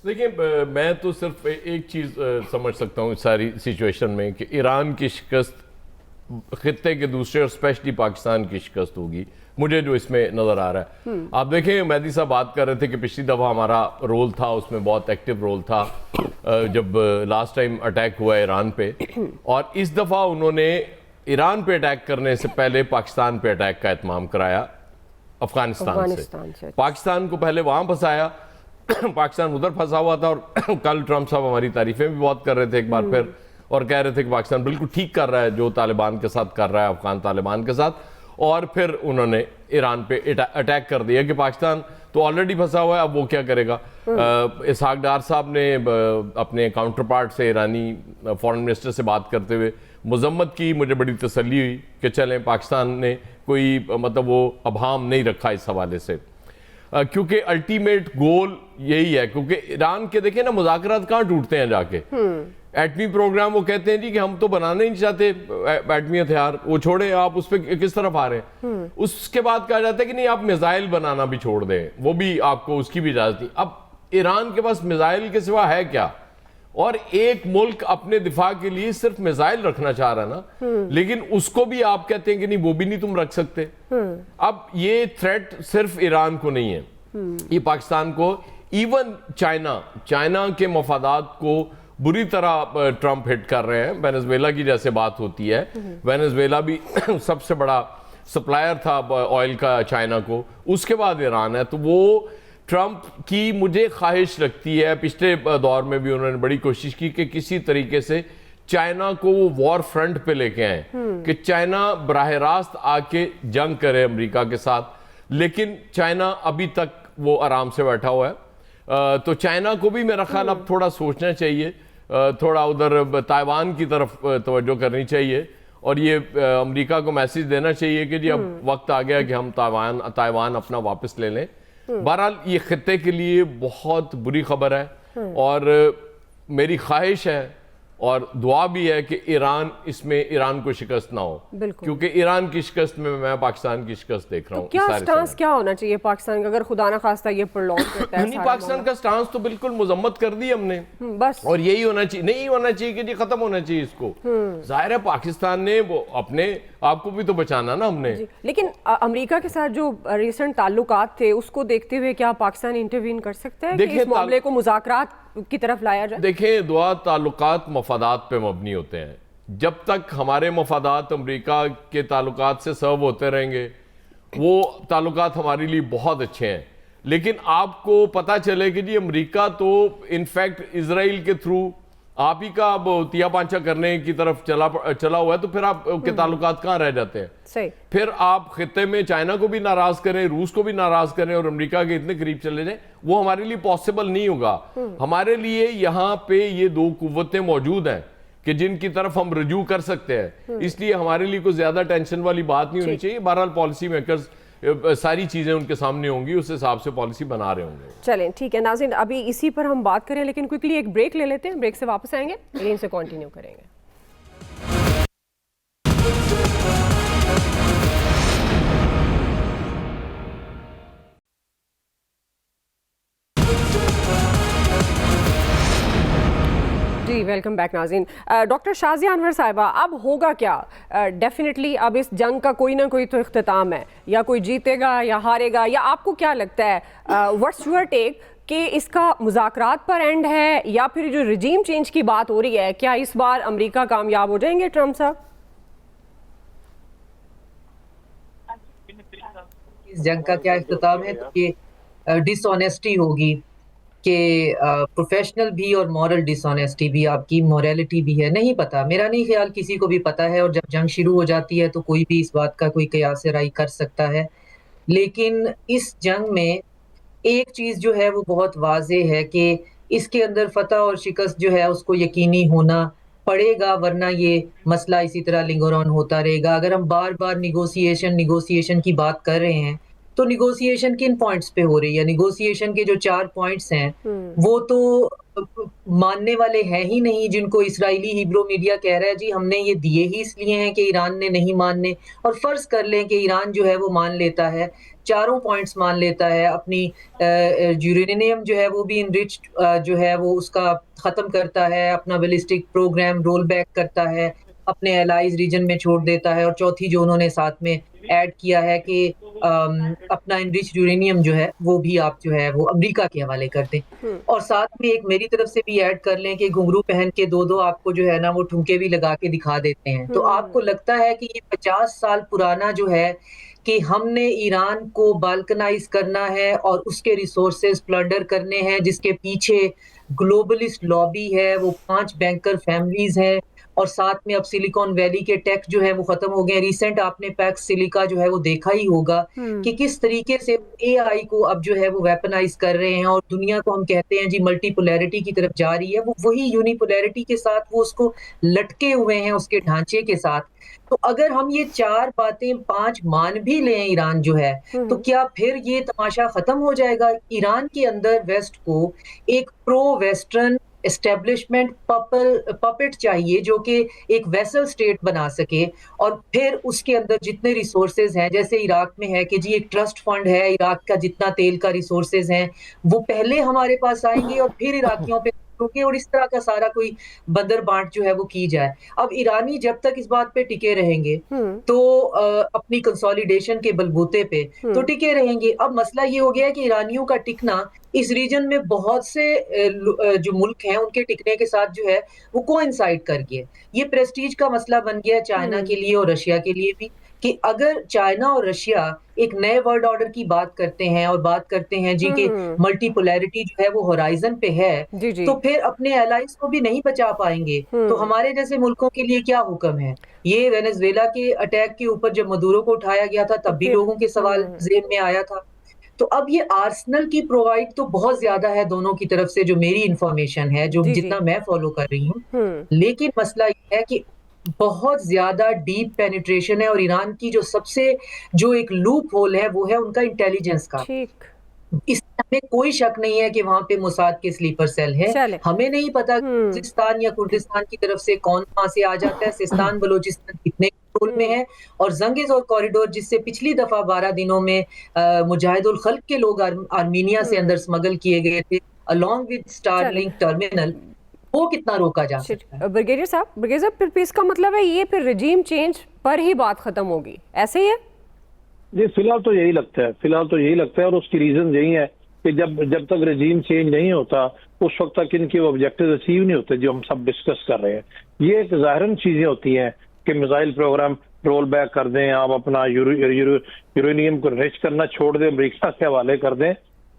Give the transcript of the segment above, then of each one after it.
देखिए, मैं तो सिर्फ एक चीज़ समझ सकता हूँ इस सारी सिचुएशन में कि ईरान की शिकस्त खित्ते के दूसरे और स्पेशली पाकिस्तान की शिकस्त होगी, मुझे जो इसमें नज़र आ रहा है। आप देखें, मेहदी साहब बात कर रहे थे कि पिछली दफ़ा हमारा रोल था, उसमें बहुत एक्टिव रोल था जब लास्ट टाइम अटैक हुआ ईरान पे, और इस दफ़ा उन्होंने ईरान पे अटैक करने से पहले पाकिस्तान पे अटैक का एहतमाम कराया अफगानिस्तान से। पाकिस्तान को पहले वहाँ फंसाया, पाकिस्तान उधर फंसा हुआ था, और कल ट्रंप साहब हमारी तारीफें भी बहुत कर रहे थे एक बार फिर, और कह रहे थे कि पाकिस्तान बिल्कुल ठीक कर रहा है जो तालिबान के साथ कर रहा है, अफगान तालिबान के साथ। और फिर उन्होंने ईरान पे अटैक कर दिया कि पाकिस्तान तो ऑलरेडी फंसा हुआ है, अब वो क्या करेगा। इसहाक डार साहब ने अपने काउंटर पार्ट से, ईरानी फॉरेन मिनिस्टर से बात करते हुए मजम्मत की, मुझे बड़ी तसल्ली हुई कि चलें पाकिस्तान ने कोई मतलब वो अभाम नहीं रखा इस हवाले से, क्योंकि अल्टीमेट गोल यही है। क्योंकि ईरान के देखें ना, मुज़ाकरात कहाँ टूटते हैं जाके, एटमी प्रोग्राम वो कहते हैं जी कि हम तो बनाना ही नहीं चाहते एटमी हथियार, वो छोड़े, आप उस पर किस तरफ आ रहे हैं। उसके बाद कहा जाता है कि नहीं, आप मिसाइल बनाना भी छोड़ दें, वो भी आपको उसकी भी इजाजत नहीं। अब ईरान के पास मिसाइल के सिवा है क्या, और एक मुल्क अपने दिफा के लिए सिर्फ मिसाइल रखना चाह रहा है ना, लेकिन उसको भी आप कहते हैं कि नहीं, वो भी नहीं तुम रख सकते। अब ये थ्रेट सिर्फ ईरान को नहीं है, ये पाकिस्तान को, इवन चाइना के मफादात को बुरी तरह ट्रंप हिट कर रहे हैं। वेनेजुएला की जैसे बात होती है, वेनेजुएला भी सबसे बड़ा सप्लायर था ऑयल का चाइना को, उसके बाद ईरान है। तो वो ट्रंप की मुझे ख्वाहिश लगती है, पिछले दौर में भी उन्होंने बड़ी कोशिश की कि किसी तरीके से चाइना को वो वॉर फ्रंट पे लेके आए, कि चाइना बराह रास्त आके जंग करे अमेरिका के साथ, लेकिन चाइना अभी तक वो आराम से बैठा हुआ है। तो चाइना को भी मेरा ख्याल अब थोड़ा सोचना चाहिए, थोड़ा उधर ताइवान की तरफ तवज्जो करनी चाहिए, और ये अमेरिका को मैसेज देना चाहिए कि जी अब वक्त आ गया कि हम ताइवान अपना वापस ले लें। बहरहाल ये खित्ते के लिए बहुत बुरी खबर है, और मेरी ख्वाहिश है और दुआ भी है कि ईरान को शिकस्त ना हो, क्योंकि ईरान की शिकस्त में मैं पाकिस्तान की शिकस्त देख रहा हूँ। क्या स्टांस क्या होना चाहिए पाकिस्तान का, अगर खुदा ना खास्ता ये प्रोलॉन्ग करता है? नहीं, पाकिस्तान का स्टांस तो बिल्कुल मजम्मत कर दी हमने बस, और यही होना चाहिए, नहीं होना चाहिए कि जी खत्म होना चाहिए इसको। जाहिर है पाकिस्तान ने वो अपने आपको भी तो बचाना ना हमने। लेकिन अमेरिका के साथ जो रिसेंट ताल्लुकात थे उसको देखते हुए क्या पाकिस्तान इंटरवीन कर सकता है कि इस मामले को मुज़ाकरात की तरफ लाया जाए? देखें, दुआ ताल्लुकात मफादात पे मबनी होते हैं। जब तक हमारे मफादात अमेरिका के ताल्लुकात से सर्व होते रहेंगे, वो ताल्लुकात हमारे लिए बहुत अच्छे हैं। लेकिन आपको पता चले कि जी अमेरिका तो इनफैक्ट इजराइल के थ्रू आप ही का अब तिया पांचा करने की तरफ चला हुआ है, तो फिर आप के ताल्लुकात कहाँ रह जाते हैं? सही। फिर आप खित्ते में चाइना को भी नाराज करें, रूस को भी नाराज करें, और अमेरिका के इतने करीब चले जाएं, वो हमारे लिए पॉसिबल नहीं होगा। हमारे लिए यहाँ पे ये दो कुव्वतें मौजूद हैं कि जिनकी तरफ हम रजू कर सकते हैं, इसलिए हमारे लिए कोई ज्यादा टेंशन वाली बात नहीं होनी चाहिए। बहरहाल पॉलिसी मेकर्स सारी चीजें उनके सामने होंगी, उस हिसाब से पॉलिसी बना रहे होंगे। चलें, ठीक है नाज़रीन, अभी इसी पर हम बात करें, लेकिन क्विकली एक ब्रेक ले लेते हैं, ब्रेक से वापस आएंगे, यहीं से कंटिन्यू करेंगे। जी वेलकम बैक नाज़रीन। डॉक्टर शाज़िया अनवर साहिबा, अब होगा क्या? डेफिनेटली अब इस जंग का कोई ना कोई तो इख्तिताम है, या कोई जीतेगा या हारेगा, या आपको क्या लगता है, व्हाट्स योर टेक कि इसका मुज़ाकरात पर एंड है, या फिर जो रिजीम चेंज की बात हो रही है, क्या इस बार अमेरिका कामयाब हो जाएंगे ट्रंप साहब? इस जंग का क्या इख्तिताम है कि डिसऑनेस्टी होगी, कि प्रोफेशनल भी और मॉरल डिसऑनेस्टी भी, आपकी मॉरलिटी भी है, नहीं पता, मेरा नहीं ख्याल किसी को भी पता है। और जब जंग शुरू हो जाती है तो कोई भी इस बात का कोई कयास राई कर सकता है। लेकिन इस जंग में एक चीज जो है वो बहुत वाज़े है कि इसके अंदर फतह और शिकस्त जो है उसको यकीनी होना पड़ेगा, वरना ये मसला इसी तरह लिंगर ऑन होता रहेगा। अगर हम बार बार निगोसिएशन की बात कर रहे हैं, तो निगोसिएशन किन पॉइंट्स पे हो रही है? निगोसिएशन के जो 4 पॉइंट्स हैं वो तो मानने वाले हैं ही नहीं, जिनको इस्राएली हिब्रू मीडिया कह रहा है जी हमने ये दिए ही इसलिए हैं कि ईरान ने नहीं मानने। और फर्ज कर लें कि ईरान जो है वो मान लेता है, चारों पॉइंट्स मान लेता है, अपनी यूरेनियम जो है वो भी इनरिच्ड जो है वो उसका खत्म करता है, अपना बैलिस्टिक प्रोग्राम रोल बैक करता है, अपने एलाइज रीजन में छोड़ देता है। और चौथी जो उन्होंने साथ में ऐड किया है कि अपना इनरिच यूरेनियम जो है वो भी आप जो है वो अमेरिका के हवाले कर दें। और साथ में एक मेरी तरफ से भी ऐड कर लें कि घुंघरू पहन के दो आपको जो है ना वो ठुमके भी लगा के दिखा देते हैं। तो आपको लगता है कि ये 50 साल पुराना जो है कि हमने ईरान को बाल्कनाइज करना है और उसके रिसोर्सेज प्लंडर करने हैं, जिसके पीछे ग्लोबलिस्ट लॉबी है, वो 5 बैंकर फैमिलीज हैं, और साथ में अब सिलिकॉन वैली के टेक जो है वो खत्म हो गए। रिसेंट आपने पैक्स सिलिका जो है वो देखा ही होगा कि किस तरीके से एआई को अब जो है वो वेपनाइज कर रहे हैं, और दुनिया को हम कहते हैं जी मल्टीपोलैरिटी की तरफ जा रही है, वो वही यूनिपोलैरिटी के साथ वो उसको लटके हुए हैं उसके ढांचे के साथ। तो अगर हम ये 4 बातें 5 मान भी लें ईरान जो है, तो क्या फिर ये तमाशा खत्म हो जाएगा? ईरान के अंदर वेस्ट को एक प्रो वेस्टर्न एस्टेब्लिशमेंट पपेट चाहिए जो कि एक वेसल स्टेट बना सके, और फिर उसके अंदर जितने रिसोर्सेज हैं, जैसे इराक में है कि जी एक ट्रस्ट फंड है, इराक का जितना तेल का रिसोर्सेज हैं वो पहले हमारे पास आएंगे और फिर इराकियों पे और इस तरह का सारा कोई बंदर बांट जो है वो की जाए। अब ईरानी जब तक इस बात पे टिके रहेंगे तो अपनी कंसोलिडेशन के बलबूते पे तो टिके रहेंगे। अब मसला ये हो गया है कि ईरानियों का टिकना इस रीजन में बहुत से जो मुल्क हैं उनके टिकने के साथ जो है वो कोइंसाइड कर गया। ये प्रेस्टीज का मसला बन गया चाइना के लिए और रशिया के लिए भी, कि अगर चाइना और रशिया एक नए वर्ल्ड ऑर्डर की बात करते हैं और बात करते हैं जी कि मल्टीपोलैरिटी जो है वो होराइजन पे है, तो फिर अपने एलाइज को भी नहीं बचा पाएंगे। तो हमारे जैसे मुल्कों के लिए क्या हुक्म है? ये वेनेजुएला के अटैक के ऊपर जब मदुरो को उठाया गया था तब भी लोगों के सवाल ज़हन में आया था। तो अब ये आर्सेनल की प्रोवाइड तो बहुत ज्यादा है दोनों की तरफ से, जो मेरी इंफॉर्मेशन है, जो जितना मैं फॉलो कर रही हूँ। लेकिन मसला ये है कि बहुत ज्यादा डीप पेनिट्रेशन है, और ईरान की जो सबसे जो एक लूप होल है वो है उनका इंटेलिजेंस का। इसमें हमें कोई शक नहीं है कि वहां पे मोसाद के स्लीपर सेल है। हमें नहीं पता सिस्तान या कुर्दिस्तान की तरफ से कौन वहां से आ जाता है, सिस्तान बलोचिस्तान कितने कंट्रोल में है, और जंगे जोर कॉरिडोर जिससे पिछली दफा 12 दिनों में मुजाहिदुल खल्क के लोग आर्मीनिया से अंदर स्मगल किए गए थे अलॉन्ग विद स्टारलिंक टर्मिनल, वो कितना रोका जा सकता है? ब्रिगेडियर साहब फिर इसका मतलब है ये फिर रिजीम चेंज पर ही बात खत्म होगी, ऐसे ही है? जी फिलहाल तो यही लगता है, और उसकी रीजन यही है कि जब तक रजीम चेंज नहीं होता उस वक्त तक इनके वो ऑब्जेक्टिव अचीव नहीं होते जो हम सब डिस्कस कर रहे हैं। ये एक ज़ाहिरन चीजें होती हैं कि मिसाइल प्रोग्राम रोल बैक कर दें, आप अपना यूरेनियम को रिच करना छोड़ दें, अमेरिका के हवाले कर दें,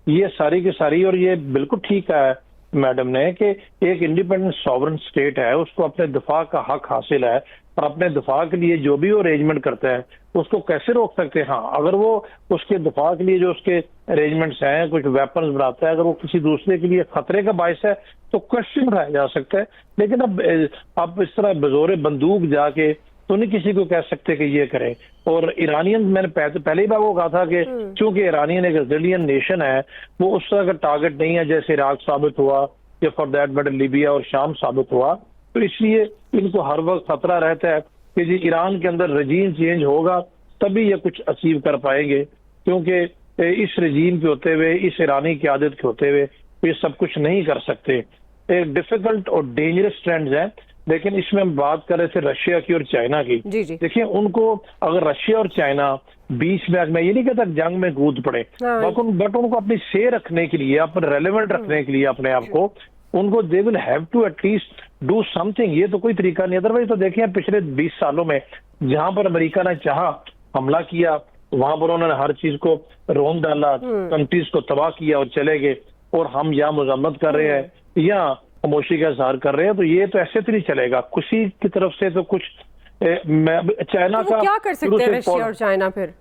ये सारी की सारी। और ये बिल्कुल ठीक है मैडम ने कि एक इंडिपेंडेंट सॉवरन स्टेट है, उसको अपने दिफा का हक हासिल है, और अपने दिफा के लिए जो भी वो अरेंजमेंट करता है उसको कैसे रोक सकते हैं? हाँ, अगर वो उसके दिफा के लिए जो उसके अरेंजमेंट्स हैं, कुछ वेपन्स बनाता है, अगर वो किसी दूसरे के लिए खतरे का बायस है तो क्वेश्चन उठाया जा सकता है। लेकिन अब इस तरह बजोरे बंदूक जाके तो नहीं किसी को कह सकते कि ये करें। और ईरानियन, मैंने पहले ही बार वो कहा था कि चूंकि ईरानियन एक रेजिलियंट नेशन है, वो उस तरह का टारगेट नहीं है जैसे इराक साबित हुआ या फॉर दैट मैटर लीबिया और शाम साबित हुआ। तो इसलिए इनको हर वक्त खतरा रहता है कि जी ईरान के अंदर रजीम चेंज होगा तभी ये कुछ अचीव कर पाएंगे, क्योंकि इस रजीम के होते हुए, इस ईरानी की आदत के होते हुए ये सब कुछ नहीं कर सकते। एक डिफिकल्ट और डेंजरस ट्रेंड्स हैं। लेकिन इसमें हम बात कर रहे थे रशिया की और चाइना की। देखिए, उनको अगर रशिया और चाइना बीच में, मैं ये नहीं कहता जंग में कूद पड़े, बट उनको अपनी से रखने के लिए, अपने रेलेवेंट रखने के लिए अपने आप को, उनको they will have to at least do something. ये तो कोई तरीका नहीं। अदरवाइज तो देखिए पिछले 20 सालों में जहां पर अमेरिका ने चाहा हमला किया, वहां पर उन्होंने हर चीज को रोन डाला, कंट्रीज को तबाह किया और चले गए, और हम यहाँ मजम्मत कर रहे हैं या खामोशी का इजहार कर रहे हैं। तो ये तो ऐसे तो नहीं चलेगा। किसी की तरफ से तो कुछ चाइना का क्या कर सकते हैं रशिया और चाइना? फिर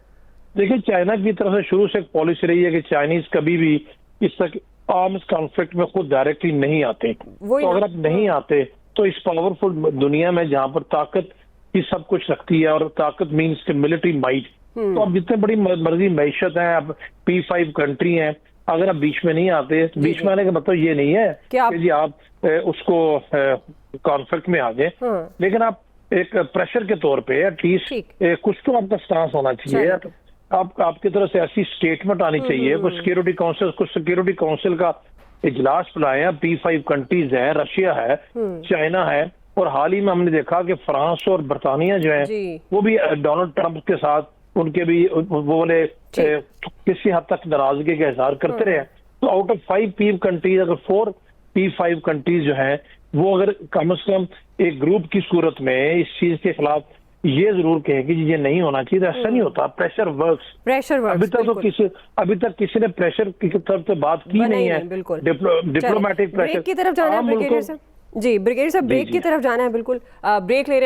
देखिए, चाइना की तरफ से शुरू से एक पॉलिसी रही है कि चाइनीज कभी भी इस तक आर्म्स कॉन्फ्लिक्ट में खुद डायरेक्टली नहीं आते। तो अगर आप नहीं आते तो इस पावरफुल दुनिया में जहां पर ताकत ही सब कुछ रखती है, और ताकत मीन्स के मिलिट्री माइट, तो अब जितने बड़ी मर्जी मैशत है, अब P5 कंट्री हैं, अगर आप बीच में नहीं आते, बीच में आने का मतलब ये नहीं है कि जी आप उसको कॉन्फ्लिक्ट में आ जाए, लेकिन आप एक प्रेशर के तौर पे एटलीस्ट कुछ तो आपका स्टांस होना चाहिए। आप आपकी तरफ से ऐसी स्टेटमेंट आनी चाहिए, कुछ सिक्योरिटी काउंसिल का इजलास बुलाए। P5 कंट्रीज है, रशिया है, चाइना है, और हाल ही में हमने देखा कि फ्रांस और बरतानिया जो है वो भी डोनाल्ड ट्रंप के साथ उनके भी वो बोले किसी हद तक नाराजगी का इजहार करते रहे। तो आउट ऑफ 5 P कंट्रीज अगर 4 P5 कंट्रीज जो है वो अगर कम से कम एक ग्रुप की सूरत में इस चीज के खिलाफ ये जरूर कहे कि ये नहीं होना चाहिए, तो ऐसा नहीं होता। Pressure works. अभी तक किसी ने प्रेशर की तरफ से बात की नहीं है। डिप्लोमेटिक प्रेशर की तरफ जाना है ब्रिगेडियर साहब। जी ब्रिगेडियर साहब, ब्रेक की तरफ जाना है, बिल्कुल ब्रेक ले